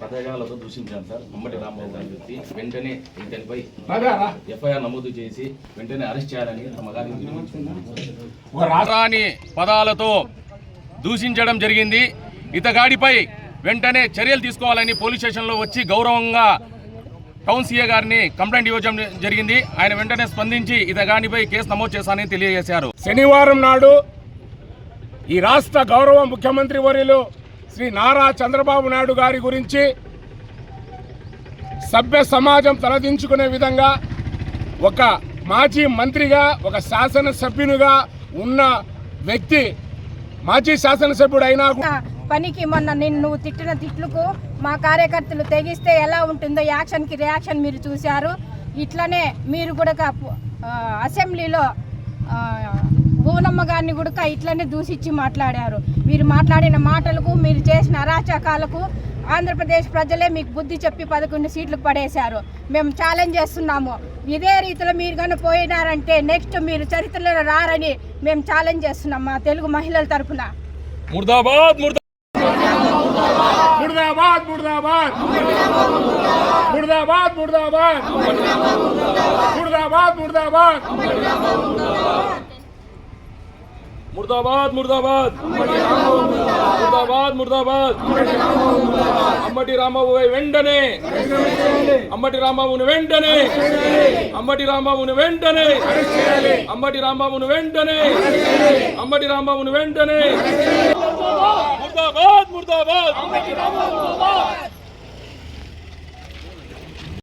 పదజాలతో దూషించాను sir. Ambati Rambabu గారి వ్యక్తి వెంటనే ఇతనిపై ఎఫ్ఐఆర్ నమోదు చేసి వెంటనే అరెస్ట్ చేయాలని తమ గారిని పదాలతో దూషించడం జరిగింది. ఇతగాడిపై వెంటనే చర్యలు తీసుకోవాలని పోలీస్ స్టేషన్లో వచ్చి గౌరవంగా టౌన్ సీఏ గారిని కంప్లైంట్ ఇవ్వడం జరిగింది. ఆయన వెంటనే స్పందించి ఇతగాడిపై కేసు నమోదు చేశానని తెలియజేశారు. శనివారం నాడు ఈ రాష్ట్ర గౌరవ ముఖ్యమంత్రి వర్యులు శ్రీ నారా చంద్రబాబు నాయుడు గారి గురించి సభ్య సమాజం తలదించుకునే విధంగా ఒక మాజీ మంత్రిగా ఒక శాసనసభ్యునిగా ఉన్న వ్యక్తి మాజీ శాసనసభ్యుడు అయినా పనికి మొన్న నిన్ను తిట్టిన తిట్లకు మా కార్యకర్తలు తెగిస్తే ఎలా ఉంటుందో యాక్షన్కి రియాక్షన్ మీరు చూశారు. ఇట్లనే మీరు కూడా అసెంబ్లీలో భువనమ్మ గారిని కూడా ఇట్లనే దూషించి మాట్లాడారు. మీరు మాట్లాడిన మాటలకు మీరు చేసిన అరాచకాలకు ఆంధ్రప్రదేశ్ ప్రజలే మీకు బుద్ధి చెప్పి 11 సీట్లకు పడేశారు. మేము ఛాలెంజ్ చేస్తున్నాము. ఇదే రీతిలో మీరు కానీ పోయినారంటే నెక్స్ట్ మీరు చరిత్రలో రారని మేము ఛాలెంజ్ చేస్తున్నాం మా తెలుగు మహిళల తరఫున. ముర్దాబాద్ ముర్దాబాద్ ముర్దాబాద్ ముర్దాబాద్ ముర్దాబాద్ ముర్దాబాద్ ముర్దాబాద్ ముర్దాబాద్ ముర్దాబాద్ ముర్దాబాద్ ముర్దాబాద్ అంబటి రాంబాబుపై వెంటనే అంబటి రాంబాబును వెంటనే అంబటి రాంబాబును వెంటనే అంబటి రాంబాబును వెంటనే అంబటి రాంబాబును వెంటనే ముర్దాబాద్ ముర్దాబాద్